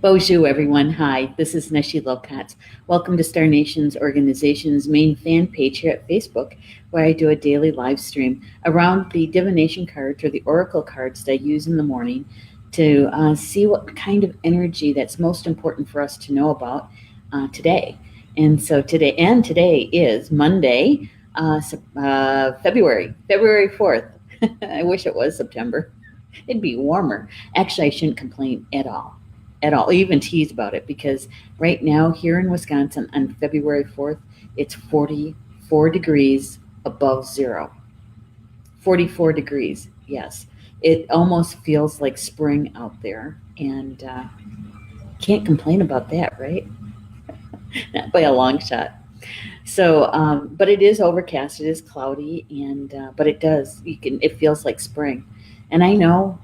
Bonjour, everyone. Hi, this is Neshi Lokotz. Welcome to Star Nations Organization's main fan page here at Facebook, where I do a daily live stream around the divination cards or the oracle cards that I use in the morning to see what kind of energy that's most important for us to know about today. And so today is Monday, February 4th. I wish it was September. It'd be warmer. Actually, I shouldn't complain at all. At all, even tease about it because right now here in Wisconsin on February 4th, it's 44 degrees above zero. 44 degrees, yes. It almost feels like spring out there, and can't complain about that, right? Not by a long shot. So, but it is overcast. It is cloudy, and but it does. It feels like spring. And I know.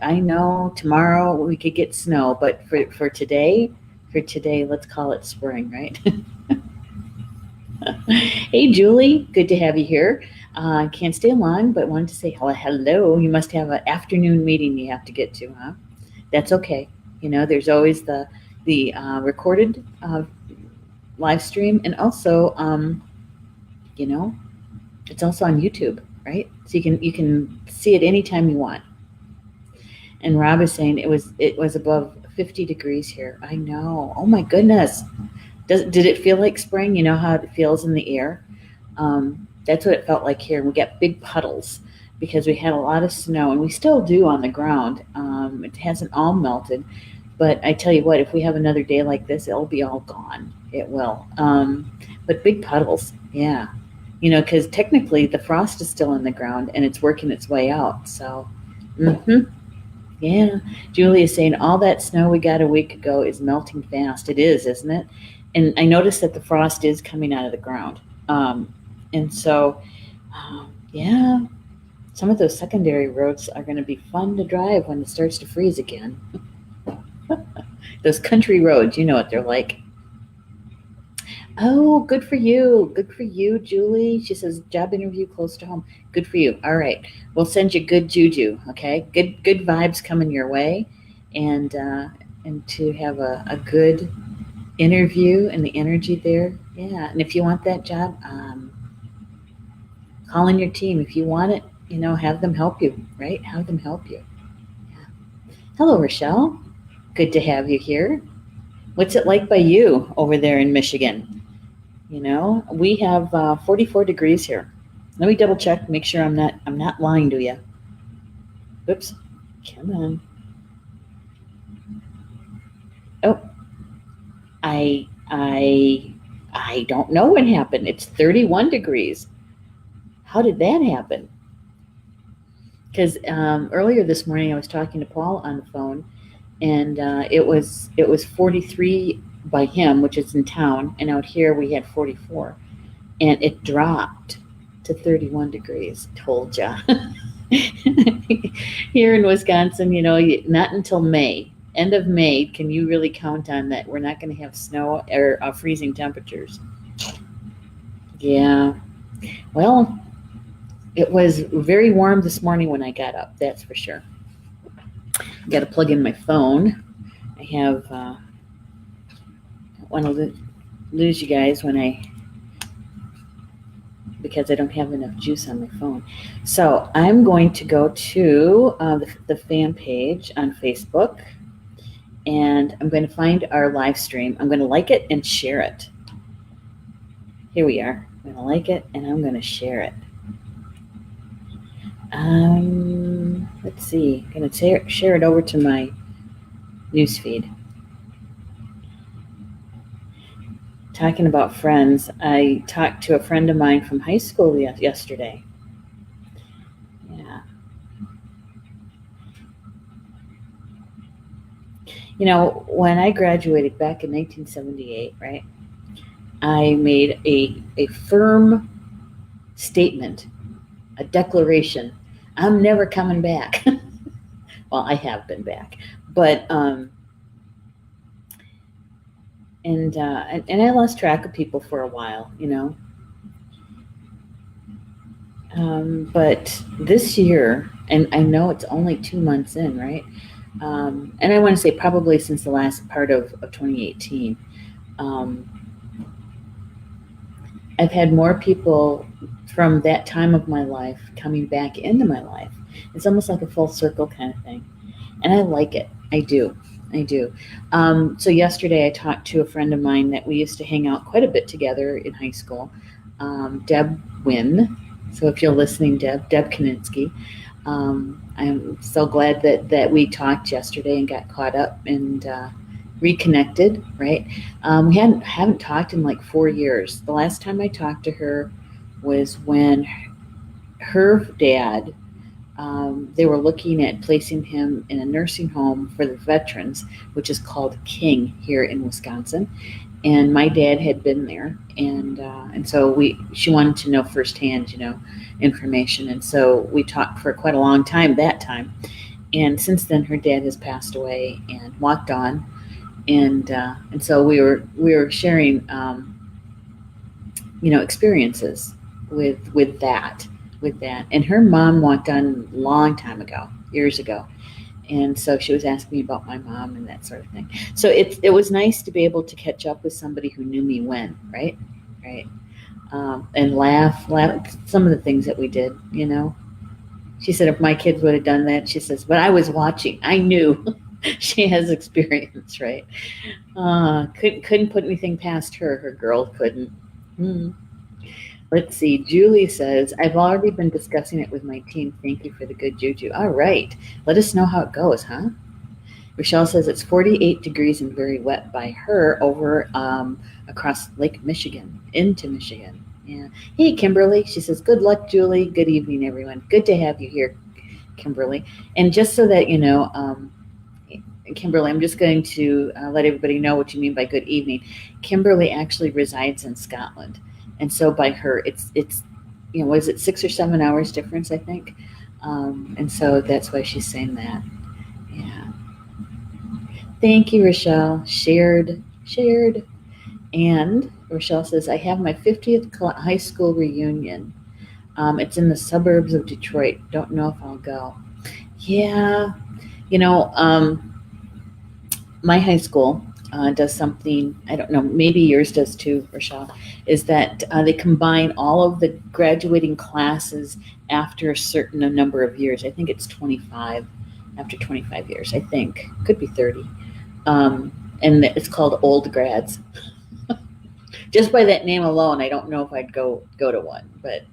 Tomorrow we could get snow, but for today, let's call it spring, right? Hey, Julie, good to have you here. Can't stay long, but wanted to say hello. You must have an afternoon meeting you have to get to, huh? That's okay. There's always the recorded live stream, and also, you know, it's also on YouTube, right? So you can see it anytime you want. And Rob is saying it was above 50 degrees here. I know. Oh my goodness. Did it feel like spring? You know how it feels in the air? That's what it felt like here. We got big puddles because we had a lot of snow, and we still do on the ground. It hasn't all melted, but I tell you what, if we have another day like this, it'll be all gone. It will. But big puddles, yeah. Because technically the frost is still in the ground and it's working its way out. So, yeah. Julie is saying all that snow we got a week ago is melting fast. It is, isn't it? And I noticed that the frost is coming out of the ground. And so, yeah, some of those secondary roads are going to be fun to drive when it starts to freeze again. Those country roads, you know what they're like. Oh, good for you. Good for you, Julie. She says job interview close to home. Good for you. All right. We'll send you good juju, okay? Good vibes coming your way, and to have a good interview and the energy there. Yeah. And if you want that job, call in your team. If you want it, have them help you, right? Have them help you. Yeah. Hello, Rochelle. Good to have you here. What's it like by you over there in Michigan? We have 44 degrees here. Let me double check, make sure I'm not lying to you. Oops. Come on. Oh, I don't know what happened. It's 31 degrees. How did that happen? Because earlier this morning I was talking to Paul on the phone, and it was 43 by him, which is in town, and out here we had 44, and it dropped to 31 degrees. Told ya. Here in Wisconsin, not until May, end of May, can you really count on that we're not going to have snow or freezing temperatures. Yeah. Well, it was very warm this morning when I got up, that's for sure. Got to plug in my phone. I have, don't want to lose you guys because I don't have enough juice on my phone. So I'm going to go to the fan page on Facebook, and I'm going to find our live stream. I'm going to like it and share it. Here we are. I'm going to like it and I'm going to share it. Let's see. I'm going to share it over to my newsfeed. Talking about friends, I talked to a friend of mine from high school yesterday. Yeah. When I graduated back in 1978, right, I made a firm statement, a declaration. I'm never coming back. Well, I have been back, but and I lost track of people for a while, but this year, and I know it's only 2 months in, right? And I want to say probably since the last part of 2018. Um, I've had more people from that time of my life coming back into my life. It's almost like a full circle kind of thing. And I like it. I do. I do. So yesterday I talked to a friend of mine that we used to hang out quite a bit together in high school, Deb Wynn. So if you're listening, Deb Kaninsky. I'm so glad that we talked yesterday and got caught up and reconnected. Right? We haven't talked in like 4 years. The last time I talked to her was when her dad, they were looking at placing him in a nursing home for the veterans, which is called King here in Wisconsin. And my dad had been there, and so she wanted to know firsthand, information. And so we talked for quite a long time that time. And since then, her dad has passed away and walked on, and so we were sharing, experiences with that. And her mom walked on a long time ago, years ago. And so she was asking me about my mom and that sort of thing. So it was nice to be able to catch up with somebody who knew me when, right? Right. And laugh some of the things that we did, She said if my kids would have done that, she says, but I was watching. I knew. She has experience, right? Couldn't put anything past her. Her girl couldn't. Hmm. Let's see. Julie says, I've already been discussing it with my team. Thank you for the good juju. All right. Let us know how it goes, huh? Rochelle says it's 48 degrees and very wet by her over across Lake Michigan, into Michigan. Yeah. Hey, Kimberly. She says, good luck, Julie. Good evening, everyone. Good to have you here, Kimberly. And just so that you know, Kimberly, I'm just going to let everybody know what you mean by good evening. Kimberly actually resides in Scotland. And so by her, it's was it 6 or 7 hours difference, I think? And so that's why she's saying that. Yeah. Thank you, Rochelle. Shared. And Rochelle says, I have my 50th high school reunion. It's in the suburbs of Detroit. Don't know if I'll go. Yeah. My high school does something, I don't know, maybe yours does too, Rochelle, is that they combine all of the graduating classes after a certain number of years. I think it's 25, after 25 years, I think. Could be 30. And it's called Old Grads. Just by that name alone, I don't know if I'd go to one. But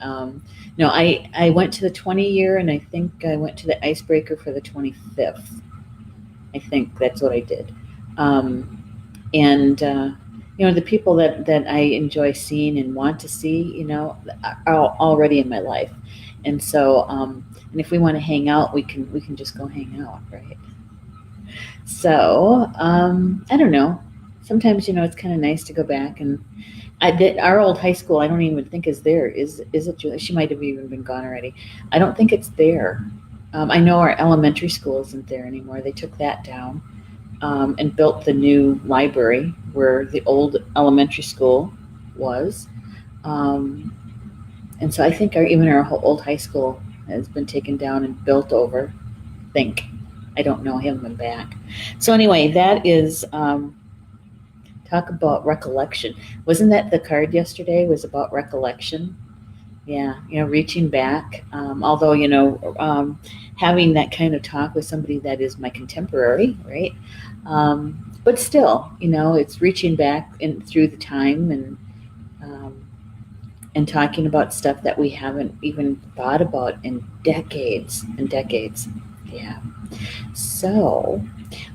no, I went to the 20-year, and I think I went to the icebreaker for the 25th. I think that's what I did. And the people that I enjoy seeing and want to see, are already in my life. And so, and if we want to hang out, we can just go hang out, right? So, I don't know. Sometimes, it's kind of nice to go back, and our old high school, I don't even think is there. Is it, Julie? She might have even been gone already. I don't think it's there. I know our elementary school isn't there anymore. They took that down. And built the new library where the old elementary school was. And so I think even our old high school has been taken down and built over. I don't know. I haven't been back. So anyway, that is talk about recollection. Wasn't that the card yesterday was about recollection? Yeah, reaching back. Although, having that kind of talk with somebody that is my contemporary, right? But still, it's reaching back through the time and talking about stuff that we haven't even thought about in decades and decades. Yeah. So,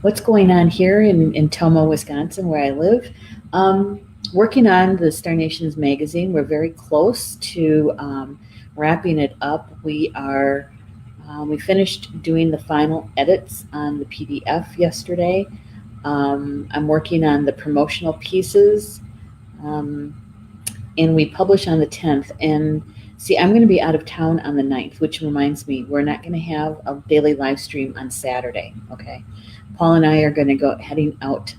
what's going on here in Tomah, Wisconsin, where I live? Working on the Star Nations magazine. We're very close to wrapping it up. We finished doing the final edits on the PDF yesterday. I'm working on the promotional pieces, and we publish on the 10th. And see, I'm going to be out of town on the 9th, which reminds me, we're not going to have a daily live stream on Saturday. Okay, Paul and I are going to go heading out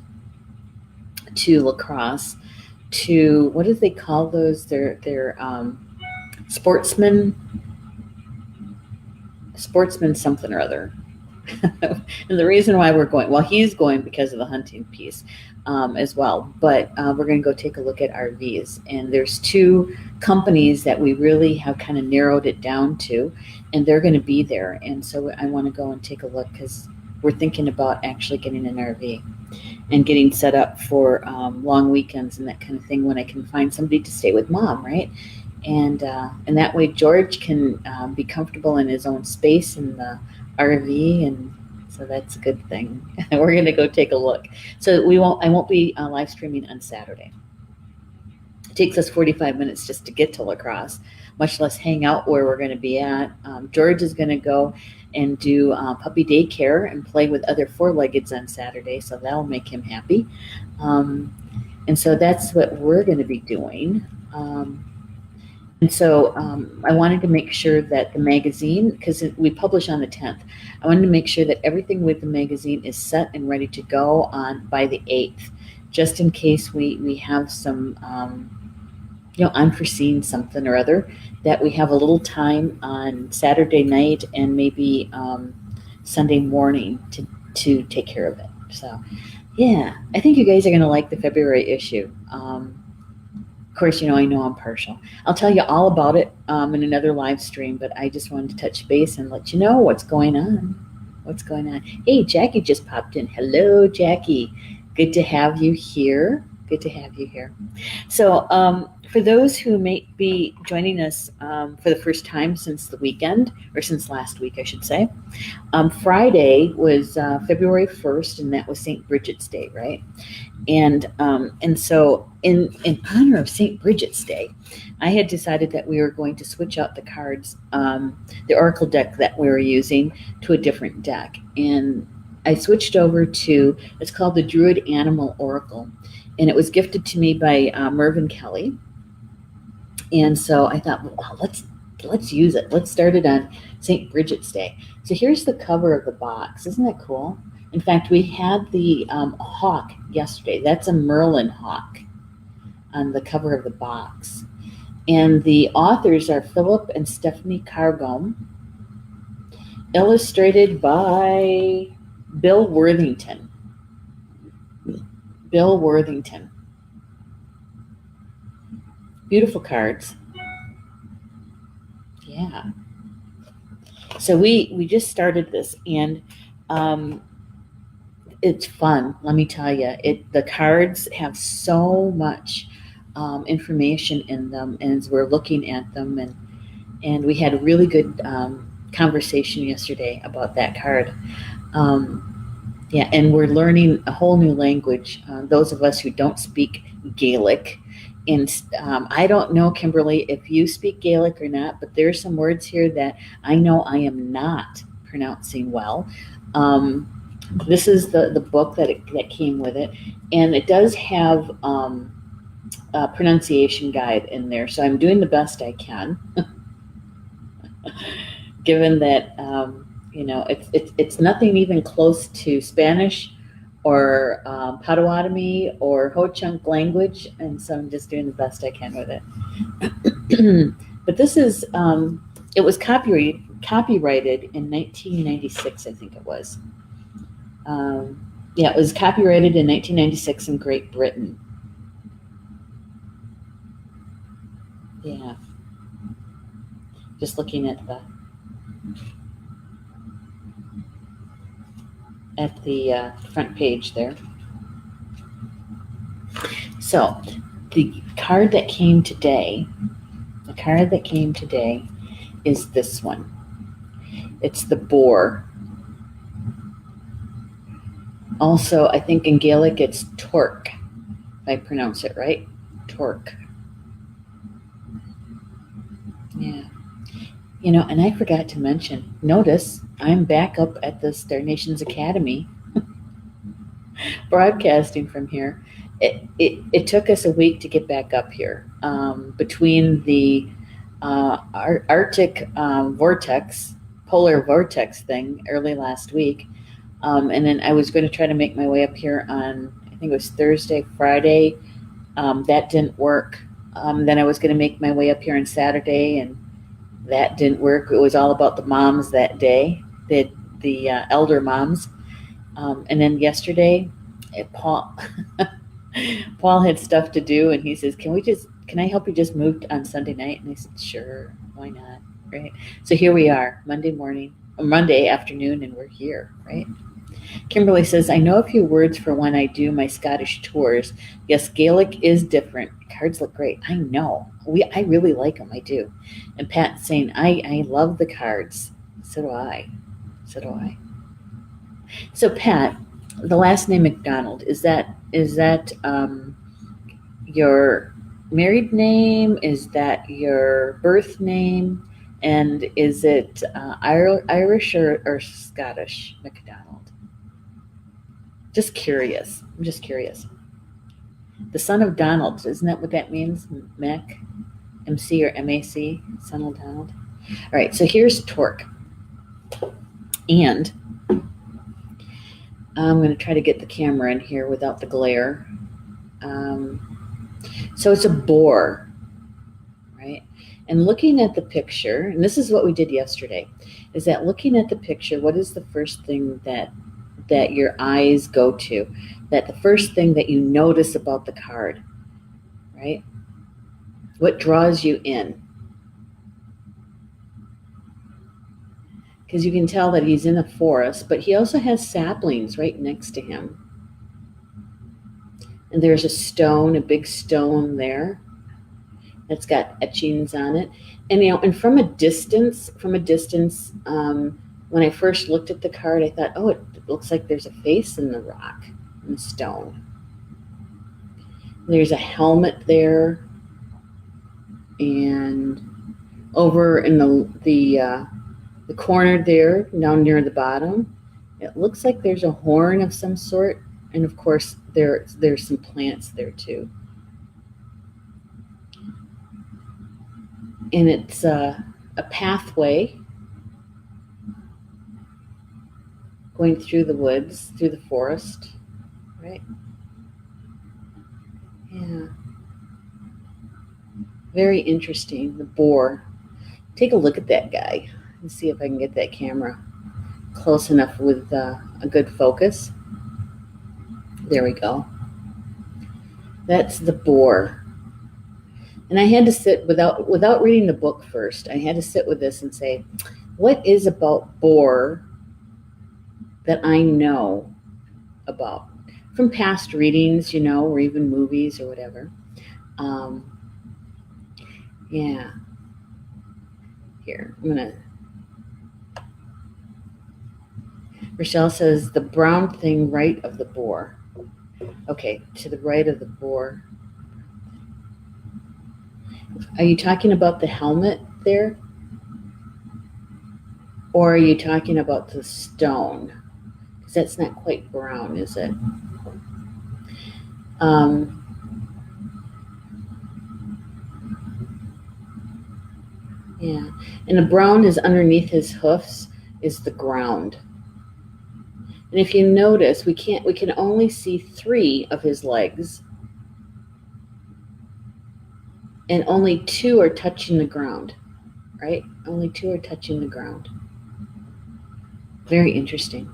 to La Crosse to, what do they call those? They're sportsman something or other. And the reason why we're going, well, he's going because of the hunting piece as well. But we're going to go take a look at RVs. And there's two companies that we really have kind of narrowed it down to, and they're going to be there. And so I want to go and take a look because we're thinking about actually getting an RV and getting set up for long weekends and that kind of thing when I can find somebody to stay with mom, right? And that way George can be comfortable in his own space in the RV, and so that's a good thing. We're going to go take a look. So I won't be live streaming on Saturday. It takes us 45 minutes just to get to La Crosse, much less hang out where we're going to be at. George is going to go and do puppy daycare and play with other four-leggeds on Saturday, so that'll make him happy. And so that's what we're going to be doing. And so I wanted to make sure that the magazine, because we publish on the 10th, I wanted to make sure that everything with the magazine is set and ready to go on by the 8th, just in case we have some, unforeseen something or other, that we have a little time on Saturday night and maybe Sunday morning to take care of it. So, yeah, I think you guys are going to like the February issue. Of course, I know I'm partial. I'll tell you all about it in another live stream, but I just wanted to touch base and let you know what's going on. Hey, Jackie just popped in. Hello, Jackie. Good to have you here. So for those who may be joining us for the first time since the weekend, or since last week, I should say, Friday was February 1st, and that was St. Bridget's Day, right? And so in honor of St. Bridget's Day, I had decided that we were going to switch out the cards, the Oracle deck that we were using, to a different deck. And I switched over to, it's called the Druid Animal Oracle. And it was gifted to me by Mervyn Kelly. And so I thought, well, let's use it. Let's start it on St. Bridget's Day. So here's the cover of the box. Isn't that cool? In fact, we had the hawk yesterday. That's a Merlin hawk on the cover of the box. And the authors are Philip and Stephanie Cargome, illustrated by Bill Worthington. Beautiful cards. Yeah. So we just started this, and it's fun. Let me tell you, the cards have so much information in them, and as we're looking at them, and we had a really good conversation yesterday about that card. Yeah, and we're learning a whole new language. Those of us who don't speak Gaelic, and I don't know, Kimberly, if you speak Gaelic or not, but there's some words here that I know I am not pronouncing well. This is the book that came with it, and it does have a pronunciation guide in there. So I'm doing the best I can, given that it's nothing even close to Spanish or Potawatomi or Ho-Chunk language, and so I'm just doing the best I can with it. But this is it was copyrighted in 1996, I think it was. It was copyrighted in 1996 in Great Britain. Yeah. Just looking at the front page there. So the card that came today is this one. It's the Boar. Also, I think in Gaelic it's Torc, if I pronounce it right. Torc. Yeah. And I forgot to mention, notice I'm back up at the Star Nations Academy broadcasting from here. It took us a week to get back up here between the Arctic polar vortex thing early last week. And then I was going to try to make my way up here on, I think it was Thursday, Friday. That didn't work. Then I was going to make my way up here on Saturday, and that didn't work. It was all about the moms that day. The the elder moms. And then yesterday, Paul Paul had stuff to do, and he says, can I help you just move on Sunday night? And I said, sure, why not, right? So here we are, Monday afternoon, and we're here, right? Kimberly says, I know a few words for when I do my Scottish tours. Yes, Gaelic is different. Cards look great. I know. I really like them. I do. And Pat's saying, I love the cards. So do I. So Pat, the last name McDonald, is that your married name? Is that your birth name? And is it Irish or Scottish McDonald? Just curious. I'm just curious. The son of Donald, isn't that what that means? Mac, MC or MAC, son of Donald. All right, so here's Torc. And I'm going to try to get the camera in here without the glare. So it's a boar, right? And looking at the picture, and this is what we did yesterday, is that looking at the picture, what is the first thing that your eyes go to? That the first thing that you notice about the card, right? What draws you in? Because you can tell that he's in a forest, but he also has saplings right next to him. And there's a stone, a big stone there that's got etchings on it. And and from a distance, when I first looked at the card, I thought, oh, it looks like there's a face in the rock, in the stone. There's a helmet there, and over in the corner there, down near the bottom, it looks like there's a horn of some sort, and of course there's some plants there too. And it's a pathway going through the woods, through the forest, right? Yeah. Very interesting, the boar. Take a look at that guy and see if I can get that camera close enough with a good focus. There we go. That's the boar. And I had to sit without reading the book first. I had to sit with this and say, what is about boar that I know about from past readings, or even movies or whatever. Yeah. Here, Rochelle says the brown thing right of the boar. Okay, to the right of the boar. Are you talking about the helmet there? Or are you talking about the stone? Because that's not quite brown, is it? Yeah, and the brown is underneath his hoofs is the ground. And if you notice, we can only see 3 of his legs, and only 2 are touching the ground, right? Only 2 are touching the ground. Very interesting.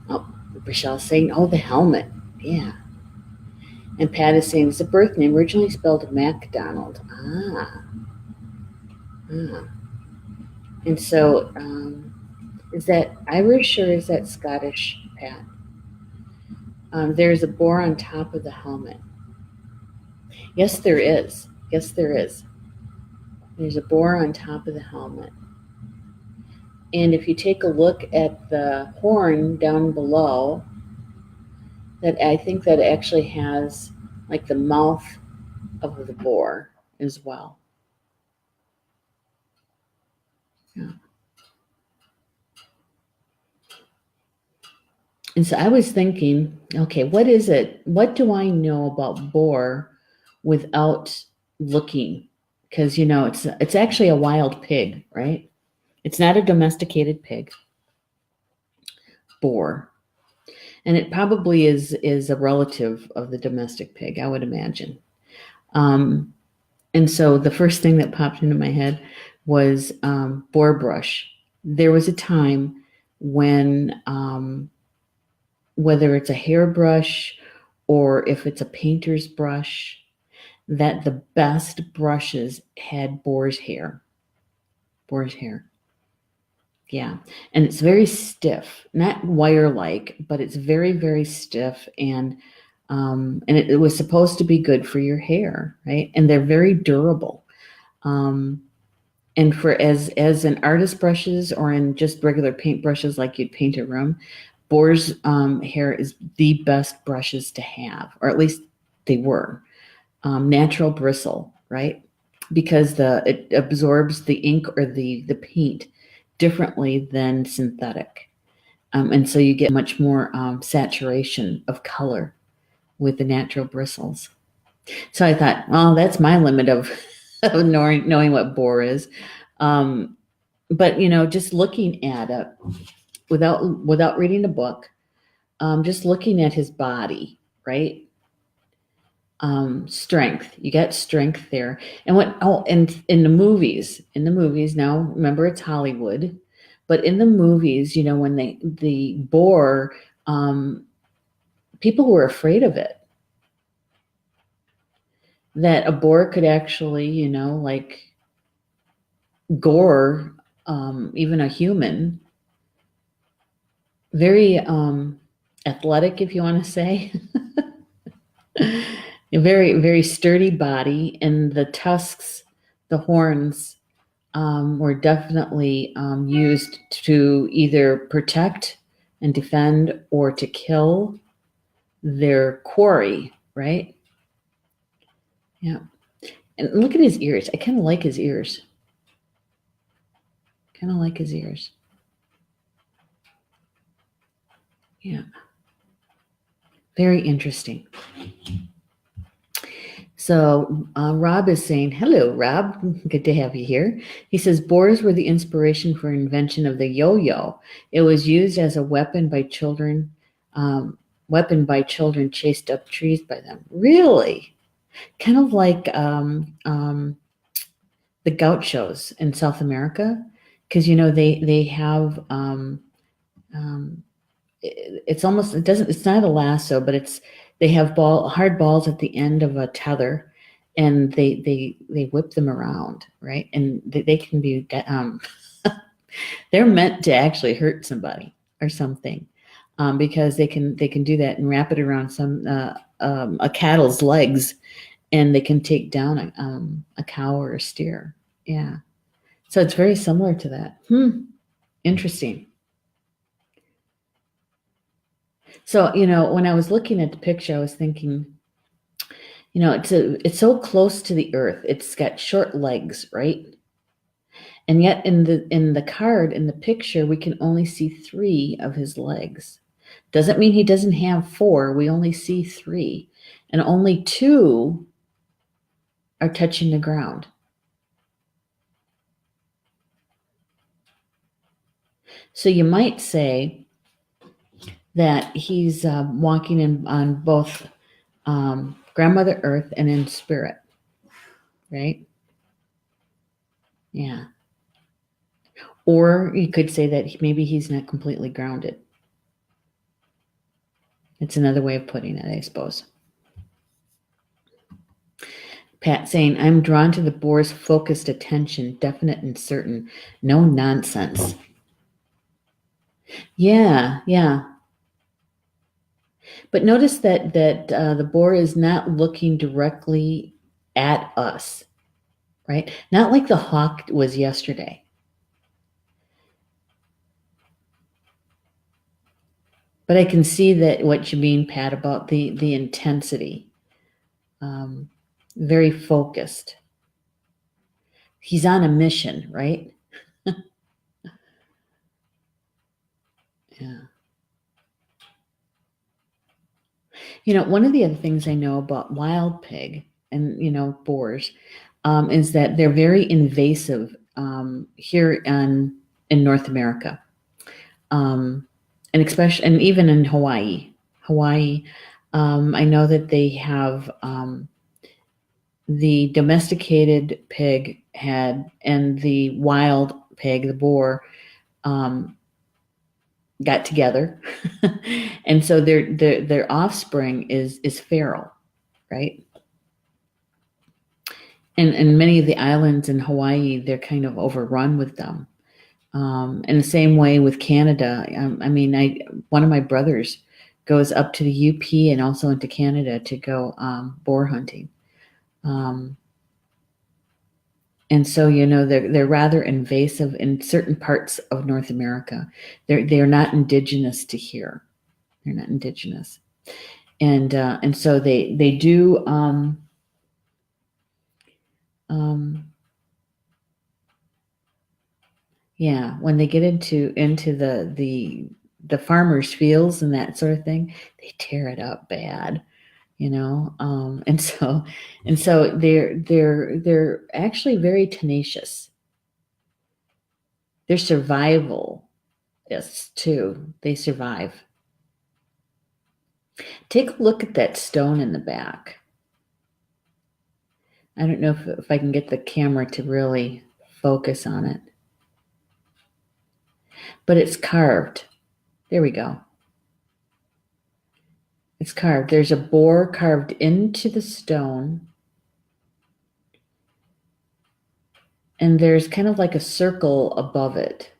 Oh, Rochelle's saying, oh, the helmet. Yeah. And Pat is saying it's a birth name originally spelled MacDonald. And so, is that Irish or is that Scottish, Pat? There's a boar on top of the helmet. Yes, there is. Yes, there is. There's a boar on top of the helmet. And if you take a look at the horn down below, that I think that actually has like the mouth of the boar as well. Yeah. And so I was thinking, okay, what is it? What do I know about boar without looking? Because, it's actually a wild pig, right? It's not a domesticated pig. Boar. And it probably is a relative of the domestic pig, I would imagine. And so the first thing that popped into my head was boar brush. There was a time when, whether it's a hairbrush or if it's a painter's brush, that the best brushes had boar's hair. Boar's hair. Yeah. And it's very stiff, not wire-like, but it's very, very stiff. And it was supposed to be good for your hair, right? And they're very durable. Um, and for as in artist brushes or in just regular paint brushes like you'd paint a room, boar's hair is the best brushes to have, or at least they were. Natural bristle, right? Because it absorbs the ink or the paint differently than synthetic. And so you get much more saturation of color with the natural bristles. So I thought, well, that's my limit of, of knowing what boar is. Um, but just looking at it without reading a book, just looking at his body, right? Strength. You get strength there. And in the movies now, remember it's Hollywood, but in the movies, when the boar, people were afraid of it. That a boar could actually, like gore, even a human. Very athletic, if you want to say. A very, very sturdy body, and the tusks, the horns, were definitely used to either protect and defend or to kill their quarry, right? Yeah. And look at his ears. I kind of like his ears. Kind of like his ears. Yeah. Very interesting. So Rob is saying, hello, Rob. Good to have you here. He says, boars were the inspiration for invention of the yo-yo. It was used as a weapon by children chased up trees by them. Really? Kind of like the gauchos in South America, because they have it's not a lasso, but they have hard balls at the end of a tether, and they whip them around, right? And they can be they're meant to actually hurt somebody or something, because they can do that and wrap it around a cattle's legs, and they can take down a cow or a steer. Yeah. So it's very similar to that. Interesting. So, when I was looking at the picture, I was thinking, it's so close to the earth. It's got short legs, right? And yet in the card, in the picture, we can only see 3 of his legs. Doesn't mean he doesn't have 4. We only see 3. And only 2 are touching the ground. So you might say that he's walking on both Grandmother Earth and in spirit, right? Yeah. Or you could say that maybe he's not completely grounded. It's another way of putting it, I suppose. Pat saying, I'm drawn to the boar's focused attention, definite and certain. No nonsense. Yeah, yeah. But notice that the boar is not looking directly at us, right? Not like the hawk was yesterday. But I can see that what you mean, Pat, about the intensity. Very focused. He's on a mission, right? Yeah. One of the other things I know about wild pig and, boars, is that they're very invasive here in North America. And especially, and even in Hawaii. I know that they have the domesticated pig and the wild pig, the boar, got together, and so their offspring is feral, right? And many of the islands in Hawaii, they're kind of overrun with them. In the same way with Canada, one of my brothers goes up to the UP and also into Canada to go boar hunting. And so, they're rather invasive in certain parts of North America. They're not indigenous to here. They're not indigenous, and so they do. Yeah, when they get into the farmers' fields and that sort of thing, they tear it up bad, and so they're actually very tenacious. They're survivalists too. They survive. Take a look at that stone in the back. I don't know if I can get the camera to really focus on it, but it's carved. There we go. It's carved. There's a boar carved into the stone. And there's kind of like a circle above it.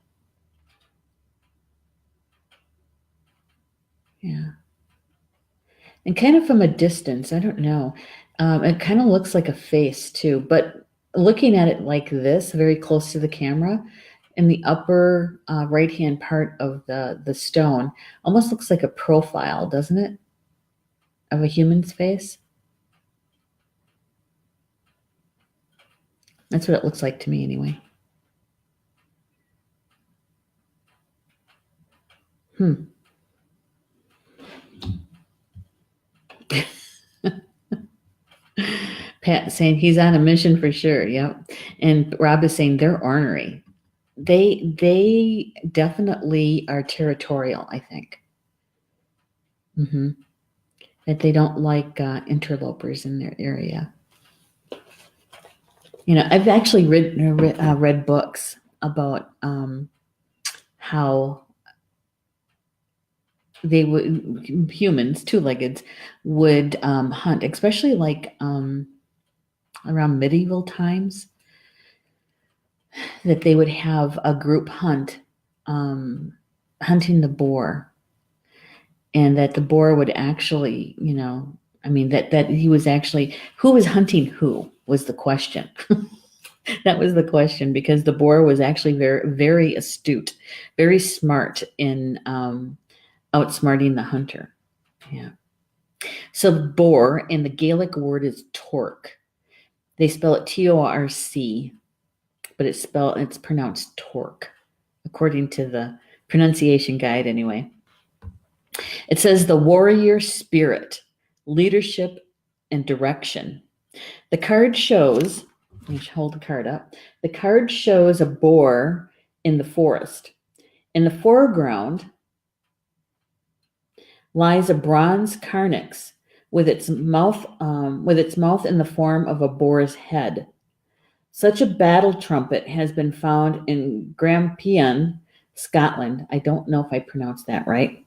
Yeah. And kind of from a distance, I don't know. It kind of looks like a face too. But looking at it like this, very close to the camera, in the upper right-hand part of the stone, almost looks like a profile, doesn't it? Of a human's face. That's what it looks like to me anyway. Pat saying he's on a mission for sure. Yep. And Rob is saying they're ornery. They definitely are territorial, I think. That they don't like interlopers in their area. I've actually read books about how they would, humans, two-leggeds, would hunt, especially like around medieval times, that they would have a group hunt, hunting the boar, and that the boar would actually, that he was actually, who was hunting who was the question. That was the question, because the boar was actually very, very astute, very smart in outsmarting the hunter. Yeah. So boar in the Gaelic word is torc. They spell it Torc, but it's pronounced torc, according to the pronunciation guide anyway. It says the warrior spirit, leadership, and direction. The card shows, let me hold the card up. The card shows a boar in the forest. In the foreground lies a bronze carnix with its mouth in the form of a boar's head. Such a battle trumpet has been found in Grampian, Scotland. I don't know if I pronounced that right.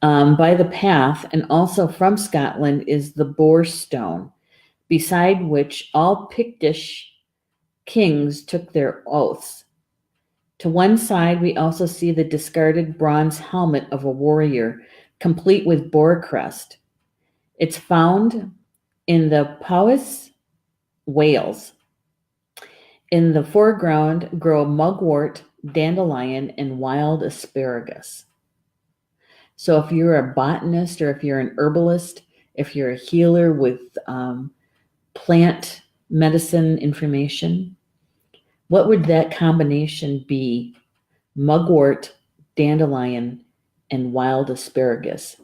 By the path, and also from Scotland, is the boar stone, beside which all Pictish kings took their oaths. To one side, we also see the discarded bronze helmet of a warrior, complete with boar crest. It's found in the Powys, Wales. In the foreground grow mugwort, dandelion, and wild asparagus. So if you're a botanist, or if you're an herbalist, if you're a healer with plant medicine information, what would that combination be? Mugwort, dandelion, and wild asparagus.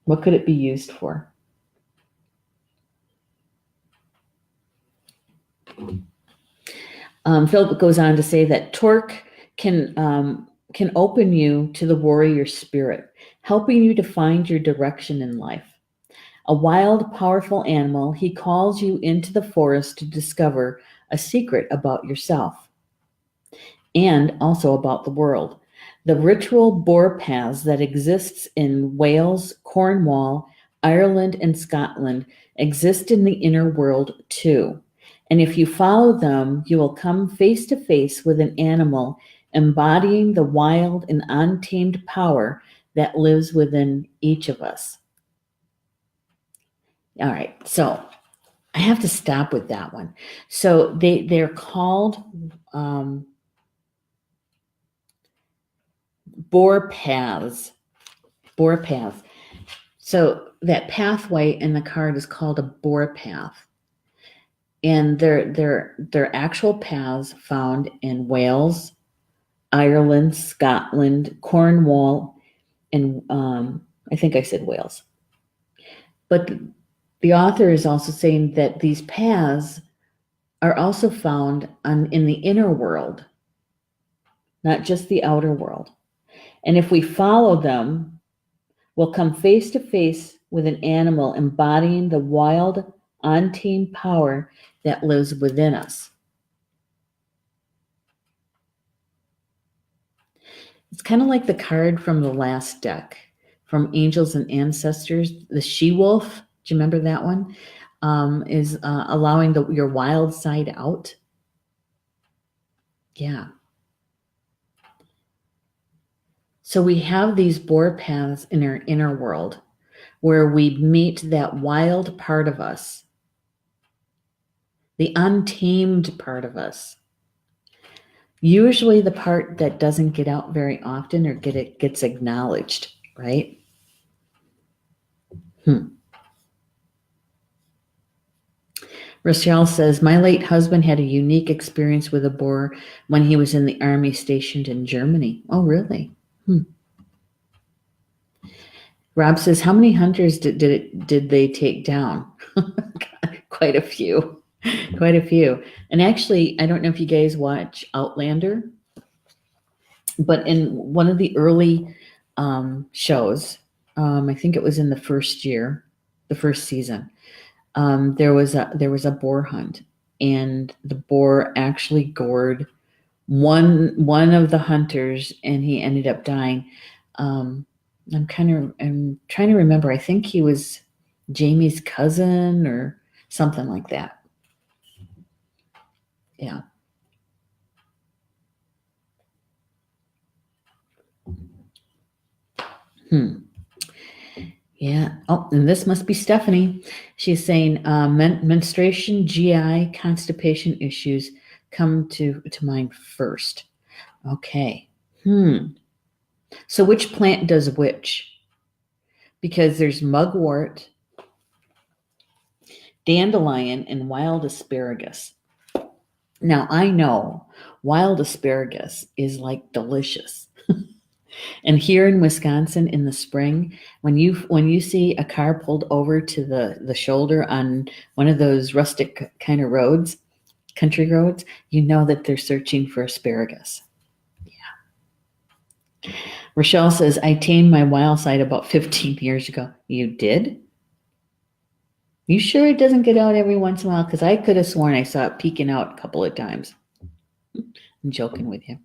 What could it be used for? Philip goes on to say that Torc can open you to the warrior spirit, helping you to find your direction in life. A wild, powerful animal, he calls you into the forest to discover a secret about yourself and also about the world. The ritual boar paths that exists in Wales, Cornwall, Ireland, and Scotland exist in the inner world too. And if you follow them, you will come face to face with an animal embodying the wild and untamed power that lives within each of us. All right, so I have to stop with that one. So they're called boar paths. Boar paths. So that pathway in the card is called a boar path. And they're actual paths found in Wales, Ireland, Scotland, Cornwall, and I think I said Wales. But the author is also saying that these paths are also found in the inner world, not just the outer world. And if we follow them, we'll come face to face with an animal embodying the wild, untamed power that lives within us. It's kind of like the card from the last deck, from Angels and Ancestors, the she-wolf. Do you remember that one? Is allowing your wild side out. Yeah. So we have these boar paths in our inner world where we meet that wild part of us, the untamed part of us. Usually the part that doesn't get out very often or gets acknowledged, right? Rochelle says, my late husband had a unique experience with a boar when he was in the army stationed in Germany. Oh, really? Rob says, how many hunters did they take down? Quite a few. Quite a few. And actually, I don't know if you guys watch Outlander, but in one of the early shows, I think it was in the first season, there was a boar hunt, and the boar actually gored one of the hunters, and he ended up dying. I'm trying to remember. I think he was Jamie's cousin or something like that. Yeah. Yeah. Oh, and this must be Stephanie. She's saying menstruation, GI, constipation issues come to mind first. Okay. So which plant does which? Because there's mugwort, dandelion, and wild asparagus. Now I know wild asparagus is like delicious. And here in Wisconsin in the spring, when you see a car pulled over to the shoulder on one of those rustic kind of roads, country roads, you know that they're searching for asparagus. Yeah. Rochelle says, I tamed my wild side about 15 years ago. You did? You sure it doesn't get out every once in a while? Because I could have sworn I saw it peeking out a couple of times. I'm joking with you.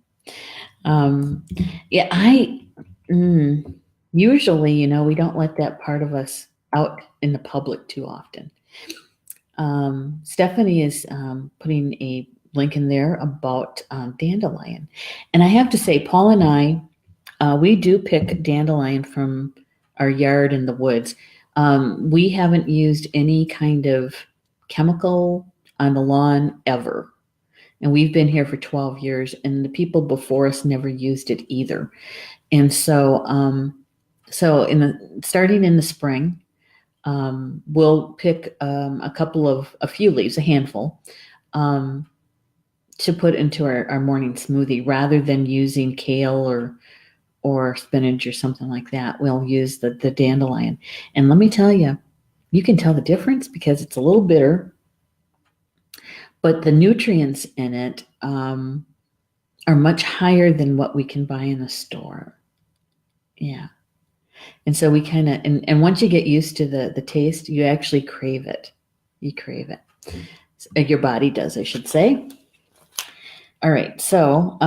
Usually, we don't let that part of us out in the public too often. Stephanie is putting a link in there about dandelion. And I have to say, Paul and I, we do pick dandelion from our yard in the woods. We haven't used any kind of chemical on the lawn ever. And we've been here for 12 years, and the people before us never used it either. And so, starting in the spring, we'll pick a few leaves, a handful, to put into our morning smoothie rather than using kale or spinach or something like that. We'll use the dandelion. And let me tell you, you can tell the difference because it's a little bitter, but the nutrients in it are much higher than what we can buy in the store. Yeah. And so we kind of, and once you get used to the taste, you actually crave it. You crave it. Your body does, I should say. All right. So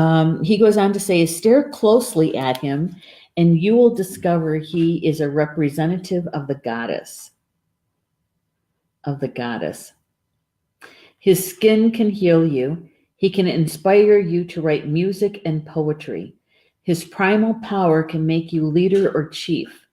he goes on to say, stare closely at him, and you will discover he is a representative of the goddess. Of the goddess. His skin can heal you. He can inspire you to write music and poetry. His primal power can make you leader or chief.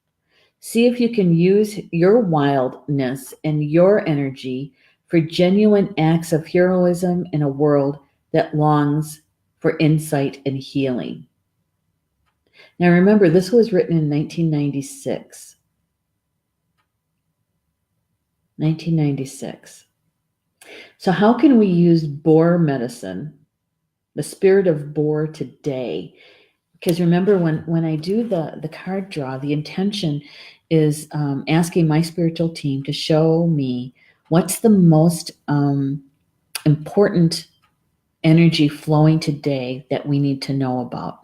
See if you can use your wildness and your energy for genuine acts of heroism in a world that longs for insight and healing. Now remember, this was written in 1996. 1996. So, how can we use Boar medicine, the spirit of Boar, today? Because remember, when I do the card draw, the intention is asking my spiritual team to show me what's the most important energy flowing today that we need to know about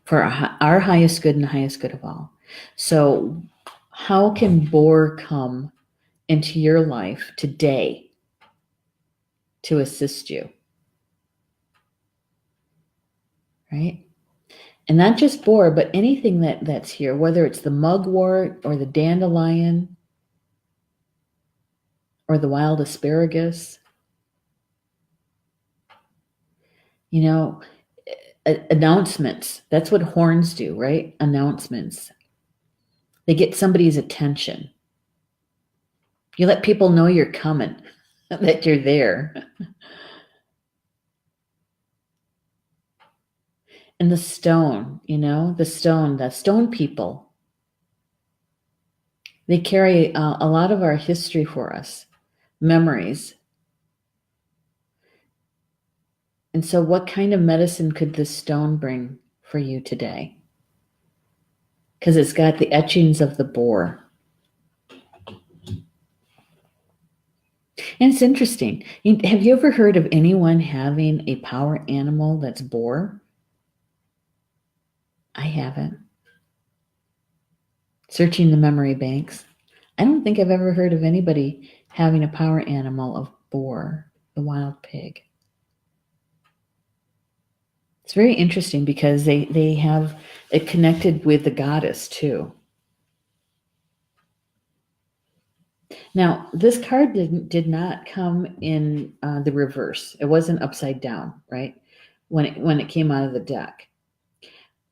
for our highest good and the highest good of all. So, how can Boar come into your life today to assist you? Right? And not just Boar, but anything that's here, whether it's the mugwort or the dandelion or the wild asparagus. You know, announcements. That's what horns do, right? Announcements. They get somebody's attention. You let people know you're coming, that you're there. And the stone, the stone people, they carry a lot of our history for us, memories. And so, what kind of medicine could this stone bring for you today? Because it's got the etchings of the boar. And it's interesting. Have you ever heard of anyone having a power animal that's boar? I haven't. Searching the memory banks. I don't think I've ever heard of anybody having a power animal of boar, the wild pig. It's very interesting because they have it connected with the goddess too. Now, this card did not come in the reverse. It wasn't upside down, right? When it came out of the deck.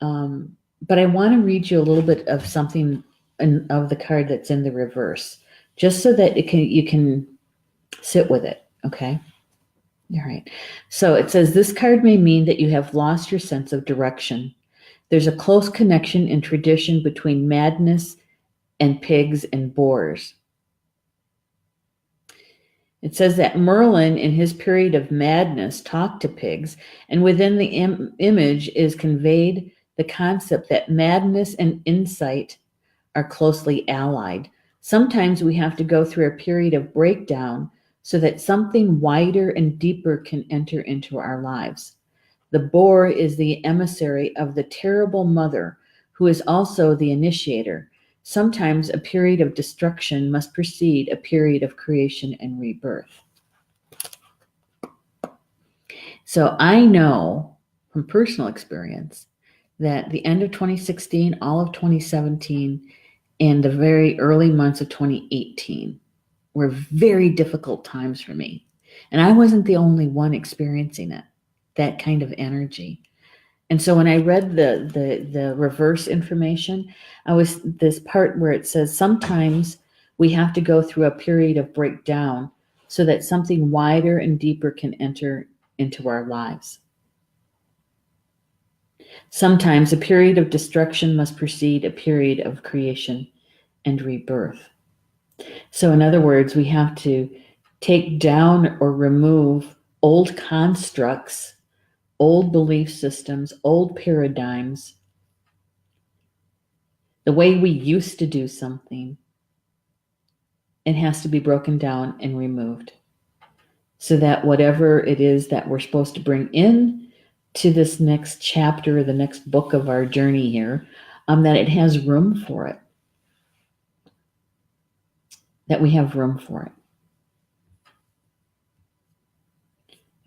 But I want to read you a little bit of something of the card that's in the reverse, just so that you can sit with it. Okay. All right. So it says this card may mean that you have lost your sense of direction. There's a close connection in tradition between madness and pigs and boars. It says that Merlin, in his period of madness, talked to pigs, and within the image is conveyed the concept that madness and insight are closely allied. Sometimes we have to go through a period of breakdown so that something wider and deeper can enter into our lives. The boar is the emissary of the terrible mother, who is also the initiator. Sometimes a period of destruction must precede a period of creation and rebirth. So I know from personal experience that the end of 2016, all of 2017, and the very early months of 2018 were very difficult times for me. And I wasn't the only one experiencing it, that kind of energy. And so when I read the reverse information, I was this part where it says sometimes we have to go through a period of breakdown so that something wider and deeper can enter into our lives. Sometimes a period of destruction must precede a period of creation and rebirth. So in other words, we have to take down or remove old constructs, old belief systems, old paradigms, the way we used to do something. It has to be broken down and removed so that whatever it is that we're supposed to bring in to this next chapter, the next book of our journey here, that it has room for it, that we have room for it.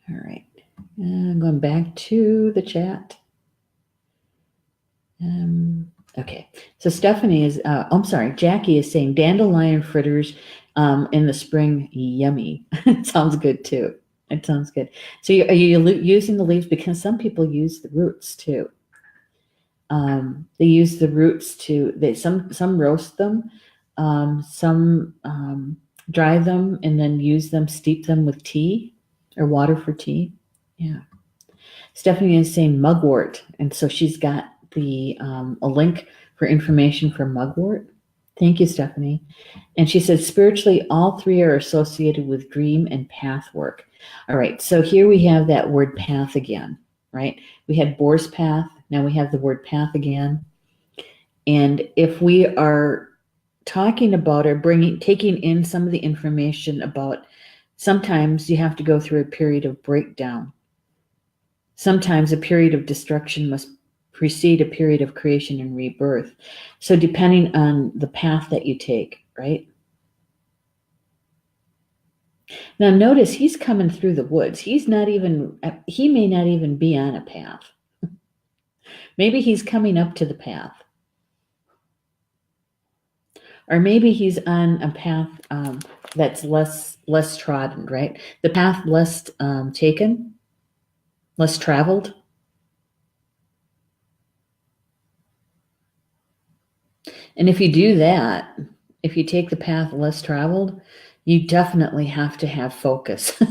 All right. Going back to the chat. Okay, so Stephanie is, I'm sorry, Jackie is saying dandelion fritters in the spring, yummy. It sounds good too. It sounds good. So are you using the leaves? Because some people use the roots too. They use the roots some roast them, some dry them and then use them, steep them with tea or water for tea. Yeah. Stephanie is saying mugwort, and so she's got a link for information for mugwort. Thank you, Stephanie. And she says spiritually, all three are associated with dream and path work. All right, so here we have that word path again, right? We had Boar's path. Now we have the word path again. And if we are talking about or taking in some of the information about, sometimes you have to go through a period of breakdown. Sometimes a period of destruction must precede a period of creation and rebirth. So depending on the path that you take, right? Now notice he's coming through the woods. He may not even be on a path. Maybe he's coming up to the path. Or maybe he's on a path that's less trodden, right? The path less taken, less traveled. And if you do that, if you take the path less traveled, you definitely have to have focus.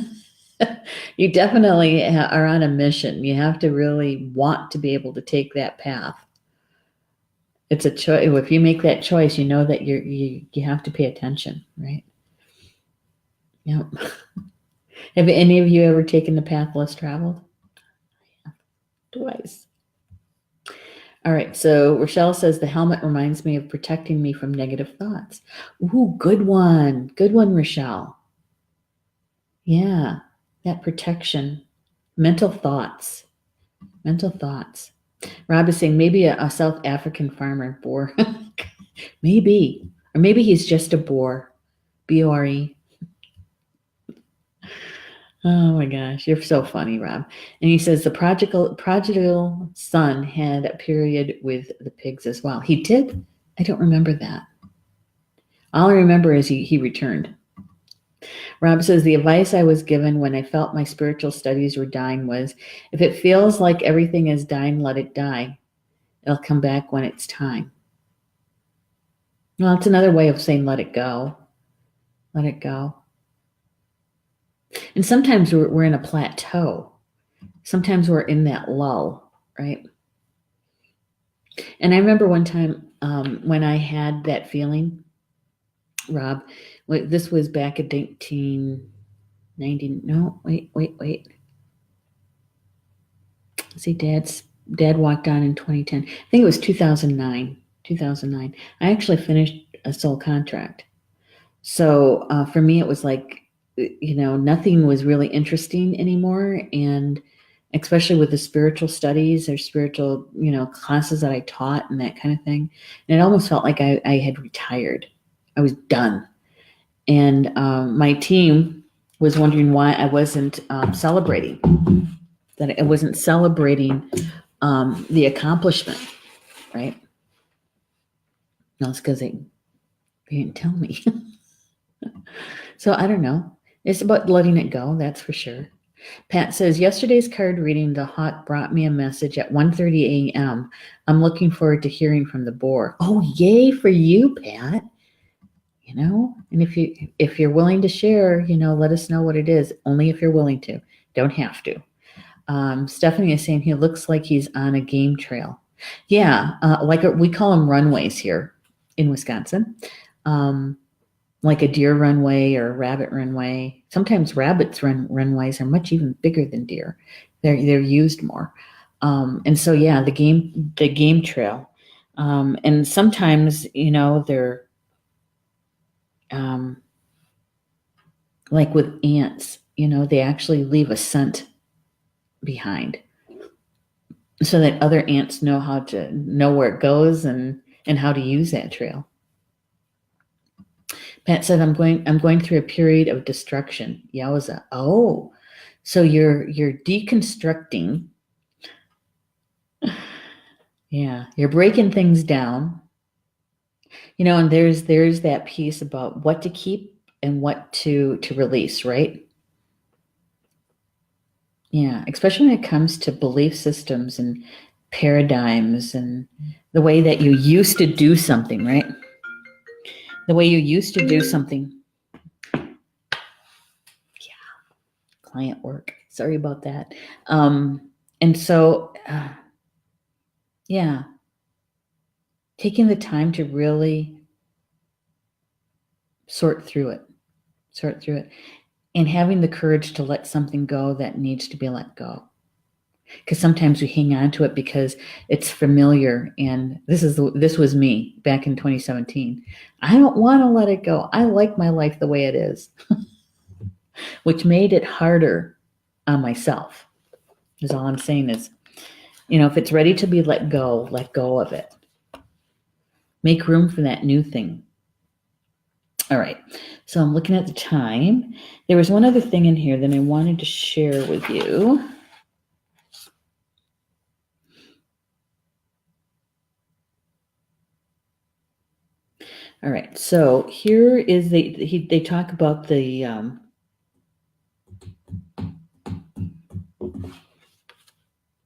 You definitely are on a mission. You have to really want to be able to take that path. It's a choice. If you make that choice, you know that you have to pay attention, right? Yep. Have any of you ever taken the path less traveled? Yeah, twice. All right, so Rochelle says the helmet reminds me of protecting me from negative thoughts. Ooh, good one. Good one, Rochelle. Yeah, that protection. Mental thoughts. Mental thoughts. Rob is saying maybe a South African farmer, Boar. Maybe. Or maybe he's just a Boar. B-O-R-E. Oh my gosh, you're so funny, Rob. And he says the prodigal son had a period with the pigs as well. He did? I don't remember that. All I remember is he returned. Rob says the advice I was given when I felt my spiritual studies were dying was, if it feels like everything is dying, let it die. It'll come back when it's time. Well, it's another way of saying let it go. Let it go. And sometimes we're in a plateau. Sometimes we're in that lull, right? And I remember one time when I had that feeling, Rob, this was back in 1990. No, wait. See, Dad walked on in 2010. I think it was 2009. I actually finished a soul contract. So for me, it was like, nothing was really interesting anymore. And especially with the spiritual studies or spiritual, classes that I taught and that kind of thing. And it almost felt like I had retired. I was done. And my team was wondering why I wasn't celebrating, that I wasn't celebrating the accomplishment, right? No, it's because they didn't tell me. So I don't know. It's about letting it go, that's for sure. Pat says, yesterday's card reading, the hawk brought me a message at 1:30 a.m. I'm looking forward to hearing from the boar. Oh, yay for you, Pat. And if you're willing to share, let us know what it is. Only if you're willing to. Don't have to. Stephanie is saying he looks like he's on a game trail. Yeah, we call them runways here in Wisconsin. Like a deer runway or a rabbit runway. Sometimes rabbits runways are much even bigger than deer. They're used more. And so yeah, the game trail. And sometimes, they're like with ants, they actually leave a scent behind so that other ants know where it goes and how to use that trail. Pat said, I'm going through a period of destruction. Yowza. Oh, So you're deconstructing. Yeah, you're breaking things down. And there's that piece about what to keep and what to release, right? Yeah, especially when it comes to belief systems and paradigms and the way that you used to do something, right? The way you used to do something. Client work. Sorry about that. And so, yeah, taking the time to really sort through it, and having the courage to let something go that needs to be let go. Because sometimes we hang on to it because it's familiar, and this was me back in 2017. I don't want to let it go. I like my life the way it is, which made it harder on myself. Is all I'm saying is, if it's ready to be let go of it. Make room for that new thing. All right. So I'm looking at the time. There was one other thing in here that I wanted to share with you. All right. So here is they talk about the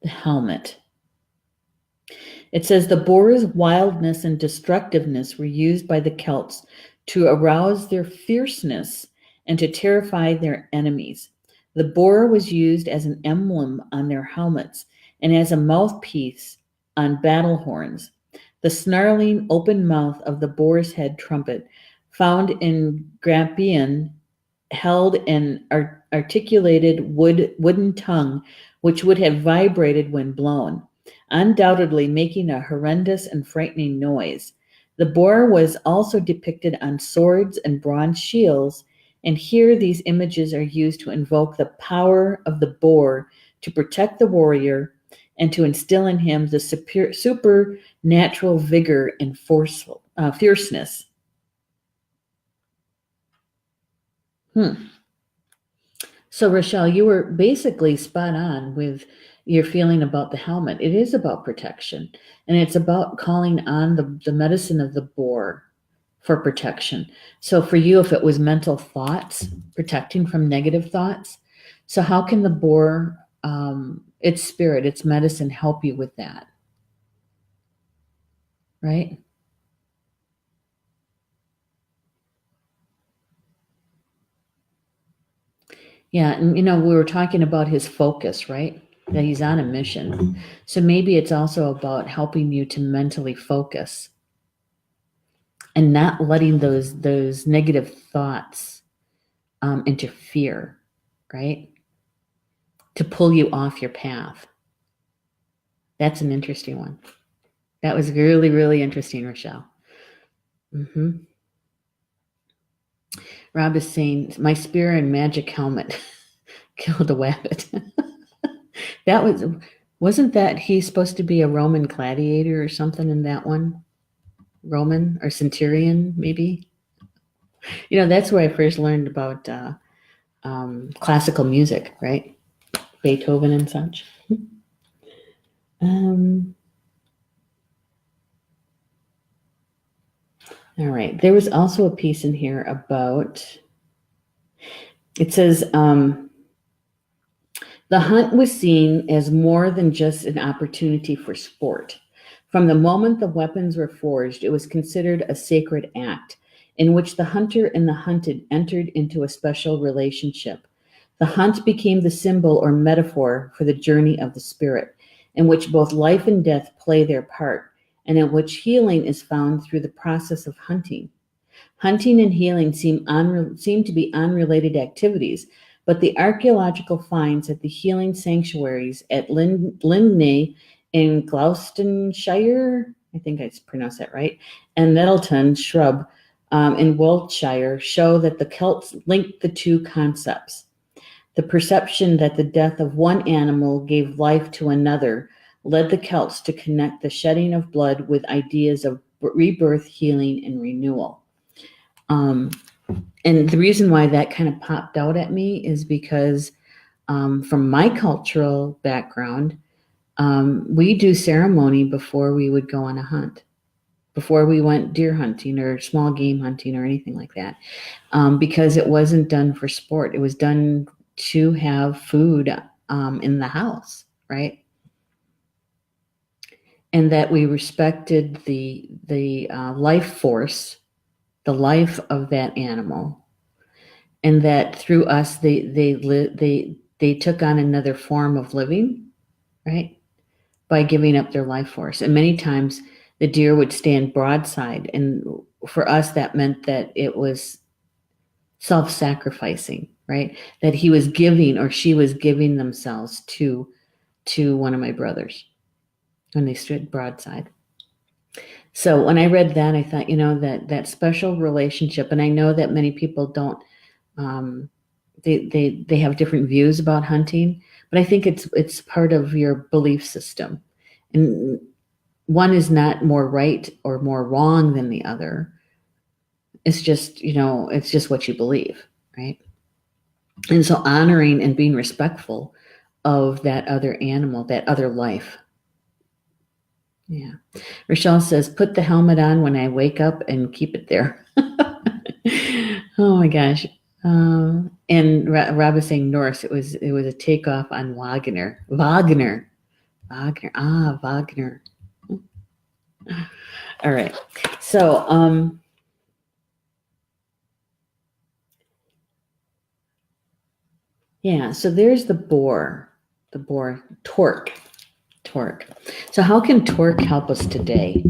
helmet. It says the boar's wildness and destructiveness were used by the Celts to arouse their fierceness and to terrify their enemies. The boar was used as an emblem on their helmets and as a mouthpiece on battle horns. The snarling open mouth of the boar's head trumpet, found in Grampian, held an articulated wooden tongue which would have vibrated when blown, undoubtedly making a horrendous and frightening noise. The boar was also depicted on swords and bronze shields, and here these images are used to invoke the power of the boar to protect the warrior and to instill in him the supernatural vigor and fierceness. So, Rochelle, you were basically spot on with your feeling about the helmet. It is about protection, and it's about calling on the medicine of the boar for protection. So, for you, if it was mental thoughts, protecting from negative thoughts, so how can the boar, its spirit, its medicine, help you with that? Right? Yeah, and we were talking about his focus, right? That he's on a mission. So maybe it's also about helping you to mentally focus and not letting those negative thoughts interfere, right? To pull you off your path. That's an interesting one. That was really, really interesting, Rochelle. Rob is saying, my spear and magic helmet killed a wabbit. Wasn't that he's supposed to be a Roman gladiator or something in that one? Roman or centurion, maybe? That's where I first learned about classical music, right? Beethoven and such. All right. There was also a piece in here about, it says, the hunt was seen as more than just an opportunity for sport. From the moment the weapons were forged, it was considered a sacred act in which the hunter and the hunted entered into a special relationship. The hunt became the symbol or metaphor for the journey of the spirit, in which both life and death play their part, and in which healing is found through the process of hunting. Hunting and healing seem to be unrelated activities, but the archaeological finds at the healing sanctuaries at Lindney in Gloucestershire, I think I pronounced that right, and Nettleton Shrub in Wiltshire show that the Celts linked the two concepts. The perception that the death of one animal gave life to another led the Celts to connect the shedding of blood with ideas of rebirth, healing, and renewal. And the reason why that kind of popped out at me is because From my cultural background, we do ceremony before we would go on a hunt, before we went deer hunting or small game hunting or anything like that, because it wasn't done for sport. It was done to have food in the house, right? And that we respected the life force, the life of that animal, and that through us they took on another form of living, right? By giving up their life force. And many times the deer would stand broadside, and for us that meant that it was self-sacrificing, right? That he was giving or she was giving themselves to one of my brothers when they stood broadside. So when I read that, I thought, that special relationship, and I know that many people don't, they have different views about hunting, but I think it's part of your belief system, and one is not more right or more wrong than the other. It's just, it's just what you believe, right? And so honoring and being respectful of that other animal, that other life. Yeah. Rochelle says, put the helmet on when I wake up and keep it there. Oh my gosh. And Rob is saying Norse. It was a takeoff on Wagner. Wagner. Wagner. All right. So, yeah, so there's the boar, Torc. So how can Torc help us today?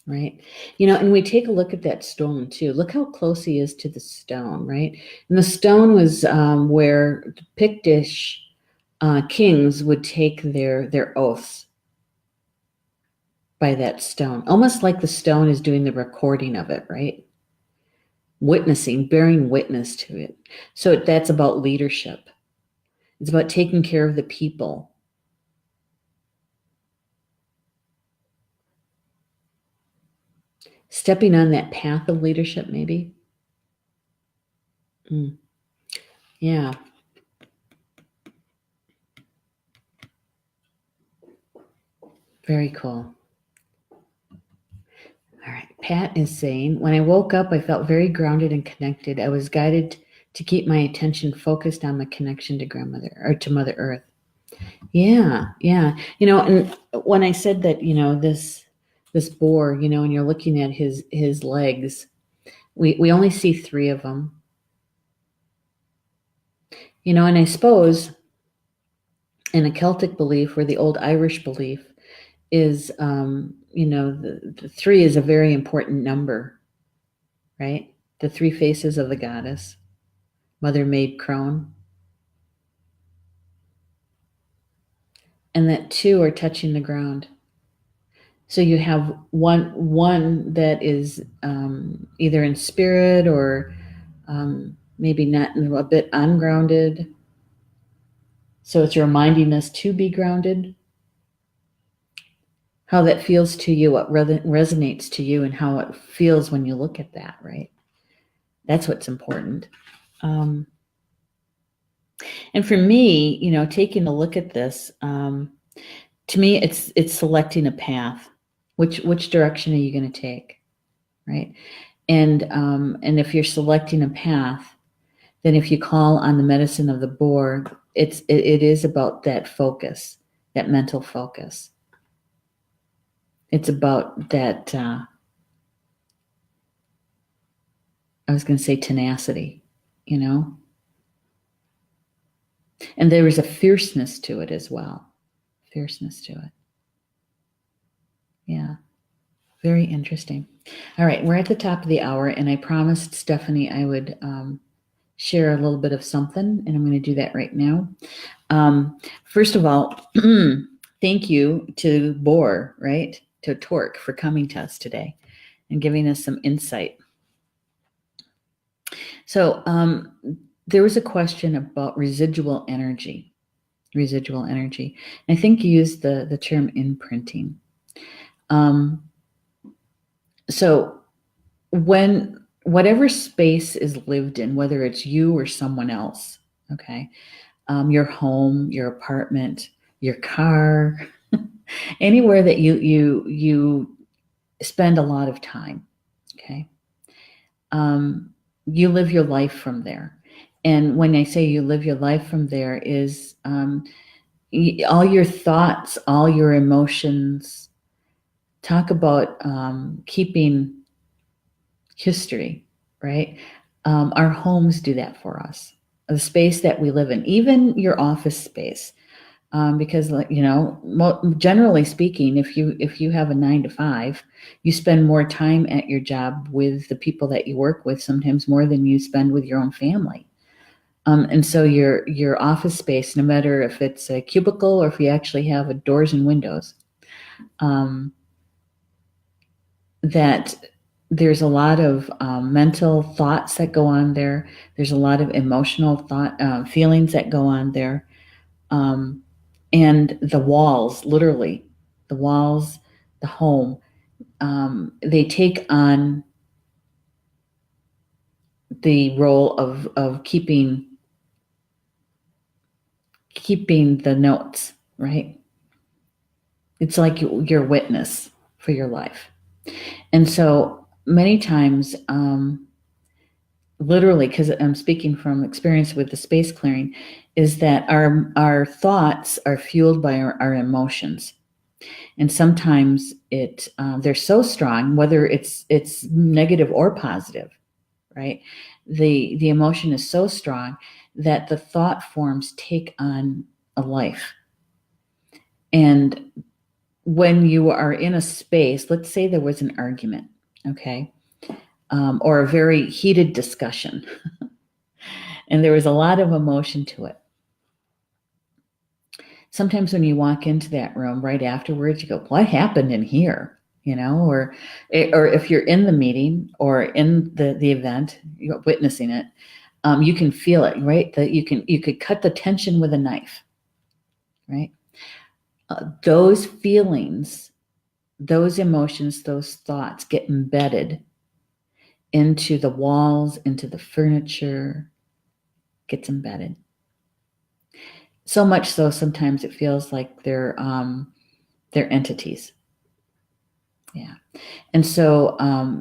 Right. And we take a look at that stone too. Look how close he is to the stone, right? And the stone was where Pictish kings would take their oaths by that stone, almost like the stone is doing the recording of it, right? Witnessing, bearing witness to it. So that's about leadership. It's about taking care of the people. Stepping on that path of leadership, maybe. Yeah. Very cool. All right. Pat is saying, when I woke up, I felt very grounded and connected. I was guided to keep my attention focused on my connection to grandmother or to Mother Earth. Yeah. Yeah. And when I said that, this boar, and you're looking at his legs, we only see 3 of them. And I suppose in a Celtic belief or the old Irish belief is, the 3 is a very important number, right? The 3 faces of the goddess, Mother Maid Crone, and that 2 are touching the ground. So you have one that is either in spirit or maybe not, a bit ungrounded. So it's reminding us to be grounded. How that feels to you, what resonates to you, and how it feels when you look at that, right? That's what's important. And for me, taking a look at this, to me, it's selecting a path. Which direction are you going to take, right? And if you're selecting a path, then if you call on the medicine of the boar, it is about that focus, that mental focus. It's about that. I was going to say tenacity, and there is a fierceness to it as well. Fierceness to it. Yeah. Very interesting. All right. We're at the top of the hour, and I promised Stephanie I would share a little bit of something, and I'm going to do that right now. First of all, thank you to Boar, right? To Torc for coming to us today and giving us some insight. So there was a question about residual energy. And I think you used the term imprinting. So whatever space is lived in, whether it's you or someone else, okay, your home, your apartment, your car, anywhere that you spend a lot of time. Okay. You live your life from there. And when I say you live your life from there is all your thoughts, all your emotions. Talk about keeping history, right? Our homes do that for us. The space that we live in, even your office space, because generally speaking, if you have a 9 to 5, you spend more time at your job with the people that you work with, sometimes more than you spend with your own family. And so your office space, no matter if it's a cubicle or if you actually have doors and windows, that there's a lot of mental thoughts that go on there. There's a lot of emotional feelings that go on there. And the walls, literally, the walls, the home, they take on the role of keeping the notes, right? It's like your witness for your life. And so many times, literally, because I'm speaking from experience with the space clearing, is that our thoughts are fueled by our emotions. And sometimes they're so strong, whether it's negative or positive, right? The emotion is so strong that the thought forms take on a life. And when you are in a space, let's say there was an argument, okay, or a very heated discussion, and there was a lot of emotion to it. Sometimes when you walk into that room right afterwards, you go, "What happened in here?" Or if you're in the meeting or in the event, you're witnessing it, you can feel it, right? That you could cut the tension with a knife, right? Those feelings, those emotions, those thoughts get embedded into the walls, into the furniture, gets embedded. So much so sometimes it feels like they're entities. Yeah. And so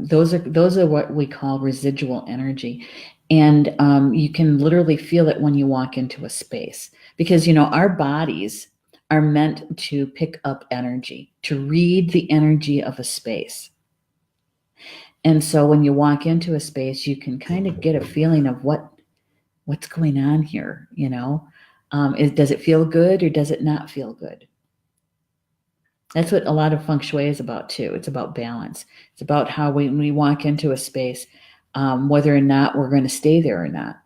those are what we call residual energy. And you can literally feel it when you walk into a space because, our bodies are meant to pick up energy, to read the energy of a space. And so when you walk into a space, you can kind of get a feeling of what's going on here, does it feel good or does it not feel good? That's what a lot of feng shui is about too. It's about balance. It's about how when we walk into a space, whether or not we're going to stay there or not.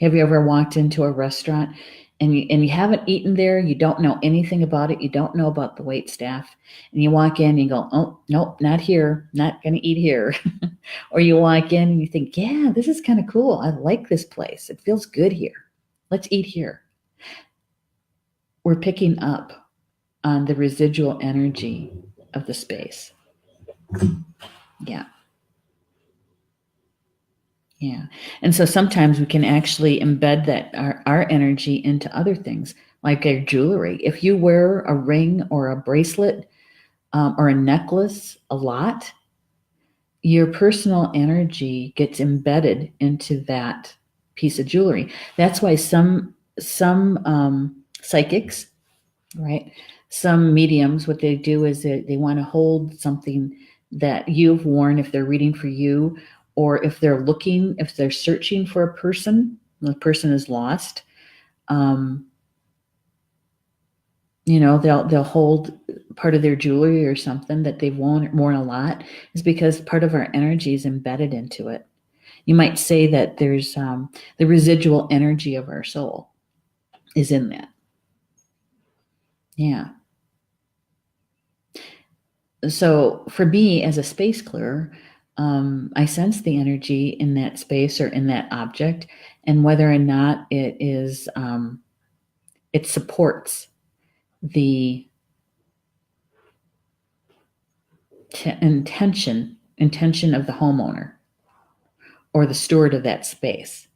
Have you ever walked into a restaurant and you haven't eaten there? You don't know anything about it. You don't know about the wait staff, and you walk in and you go, "Oh, nope, not here. Not going to eat here." Or you walk in and you think, "Yeah, this is kind of cool. I like this place. It feels good here. Let's eat here." We're picking up on the residual energy of the space. Yeah. Yeah. And so sometimes we can actually embed that our energy into other things, like our jewelry. If you wear a ring or a bracelet or a necklace a lot, your personal energy gets embedded into that piece of jewelry. That's why some psychics, right? Some mediums, what they do is they want to hold something that you've worn if they're reading for you, or if they're searching for a person, the person is lost. They'll hold part of their jewelry or something that they've worn a lot, is because part of our energy is embedded into it. You might say that there's the residual energy of our soul is in that. Yeah. So for me as a space clearer, I sense the energy in that space or in that object, and whether or not it supports the intention of the homeowner or the steward of that space,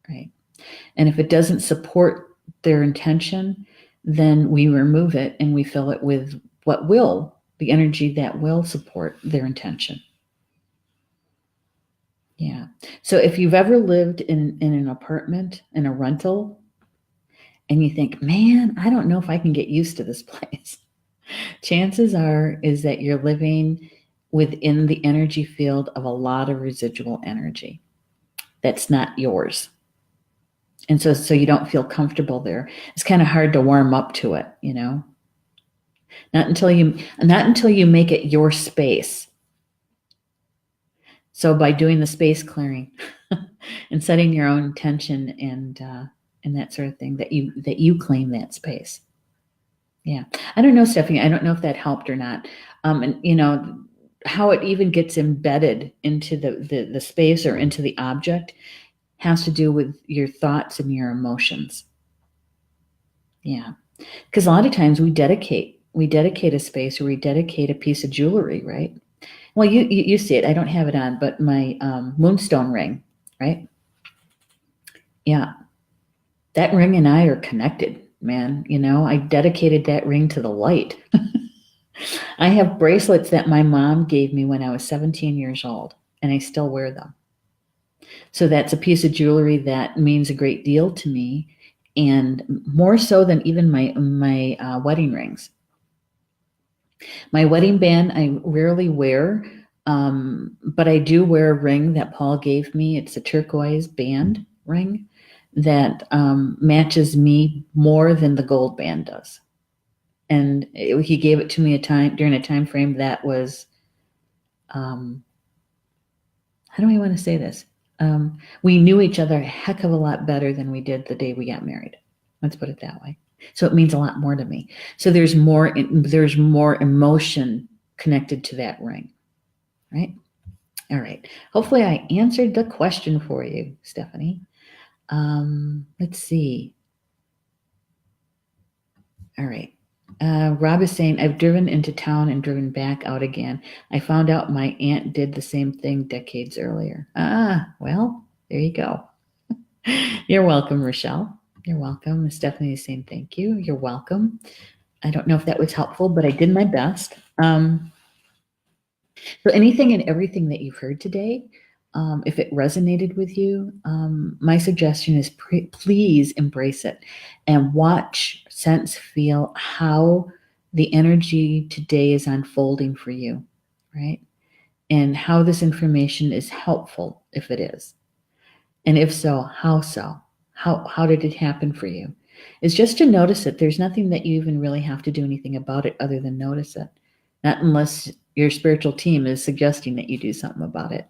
right? And if it doesn't support their intention, then we remove it and we fill it with the energy that will support their intention. Yeah. So if you've ever lived in an apartment, in a rental, and you think, man, I don't know if I can get used to this place. Chances are is that you're living within the energy field of a lot of residual energy that's not yours. And so you don't feel comfortable there. It's kind of hard to warm up to it, you know. Not until you make it your space. So by doing the space clearing and setting your own intention and that sort of thing, that you claim that space. Yeah, I don't know, Stephanie. I don't know if that helped or not. And you know how it even gets embedded into the space or into the object has to do with your thoughts and your emotions. Yeah, because a lot of times we dedicate a space or we dedicate a piece of jewelry, right? Well, you see it. I don't have it on, but my moonstone ring, right? Yeah, that ring and I are connected, man. You know, I dedicated that ring to the light. I have bracelets that my mom gave me when I was 17 years old, and I still wear them. So that's a piece of jewelry that means a great deal to me, and more so than even my wedding rings. My wedding band I rarely wear, but I do wear a ring that Paul gave me. It's a turquoise band ring that matches me more than the gold band does. And he gave it to me during a time frame that was, how do I want to say this? We knew each other a heck of a lot better than we did the day we got married. Let's put it that way. So it means a lot more to me. So there's more emotion connected to that ring, right? All right. Hopefully I answered the question for you, Stephanie. Let's see. All right. Rob is saying, I've driven into town and driven back out again. I found out my aunt did the same thing decades earlier. Well, there you go. You're welcome, Rochelle. You're welcome. Stephanie is saying thank you. You're welcome. I don't know if that was helpful, but I did my best. So anything and everything that you've heard today, if it resonated with you, my suggestion is please embrace it and watch, sense, feel how the energy today is unfolding for you, right? And how this information is helpful, if it is. And if so, how so? How did it happen for you? It's just to notice it. There's nothing that you even really have to do anything about it other than notice it. Not unless your spiritual team is suggesting that you do something about it.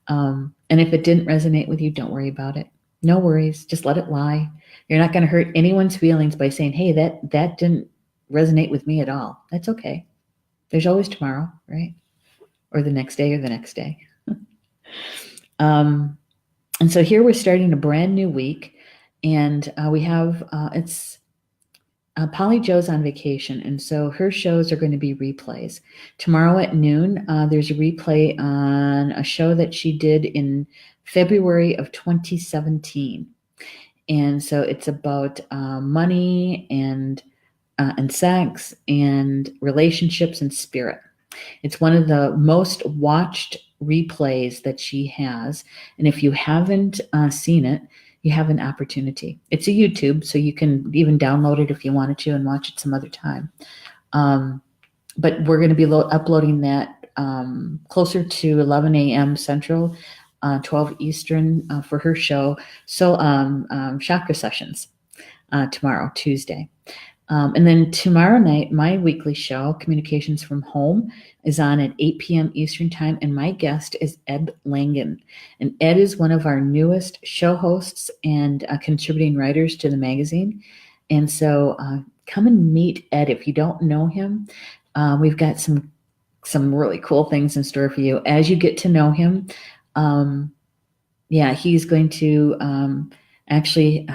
And if it didn't resonate with you, don't worry about it. No worries. Just let it lie. You're not going to hurt anyone's feelings by saying, hey, that didn't resonate with me at all. That's okay. There's always tomorrow, right? Or the next day or the next day. And so here we're starting a brand new week. And we have, Polly Joe's on vacation, and so her shows are going to be replays. Tomorrow at noon, there's a replay on a show that she did in February of 2017. And so it's about money and sex and relationships and spirit. It's one of the most watched replays that she has. And if you haven't seen it, you have an opportunity. It's a YouTube, so you can even download it if you wanted to and watch it some other time. But we're going to be uploading that closer to 11 a.m. Central, 12 Eastern for her show. So chakra sessions tomorrow, Tuesday. And then tomorrow night, my weekly show, Communications from Home, is on at 8 p.m. Eastern Time, and my guest is Ed Langen. And Ed is one of our newest show hosts and contributing writers to the magazine. And so come and meet Ed if you don't know him. We've got some really cool things in store for you. As you get to know him, he's going to actually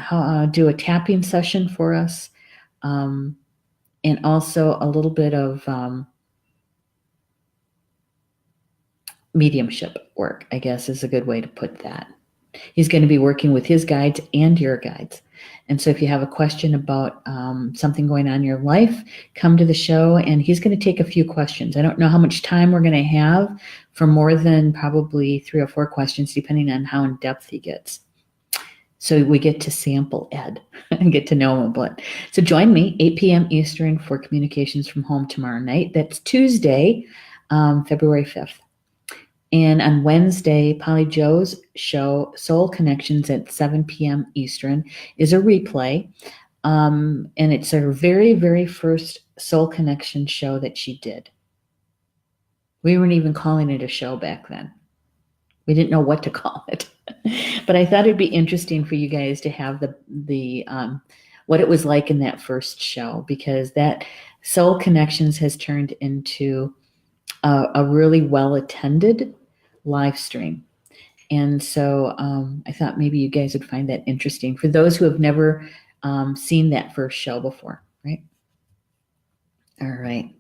do a tapping session for us. And also a little bit of mediumship work, I guess is a good way to put that. He's going to be working with his guides and your guides. And so if you have a question about something going on in your life, come to the show, and he's going to take a few questions. I don't know how much time we're going to have for more than probably 3 or 4 questions, depending on how in depth he gets. So we get to sample Ed and get to know him a bit. So join me 8 p.m. Eastern for Communications from Home tomorrow night. That's Tuesday, February 5th. And on Wednesday, Polly Joe's show, Soul Connections at 7 p.m. Eastern, is a replay. And it's her very, very first Soul Connection show that she did. We weren't even calling it a show back then. We didn't know what to call it. But I thought it'd be interesting for you guys to have the what it was like in that first show, because that Soul Connections has turned into a really well-attended live stream. And so I thought maybe you guys would find that interesting for those who have never seen that first show before, right? All right.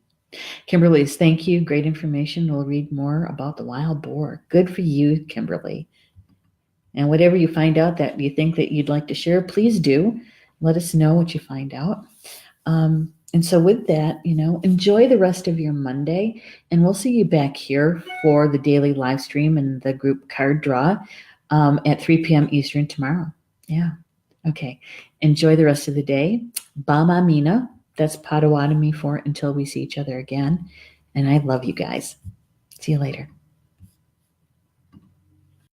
Kimberly, thank you. Great information. We'll read more about the wild boar. Good for you, Kimberly. And whatever you find out that you think that you'd like to share, please do. Let us know what you find out. And so with that, enjoy the rest of your Monday, and we'll see you back here for the daily live stream and the group card draw at 3 p.m. Eastern tomorrow. Yeah. Okay. Enjoy the rest of the day. Bamamina. That's Potawatomi for until we see each other again. And I love you guys. See you later.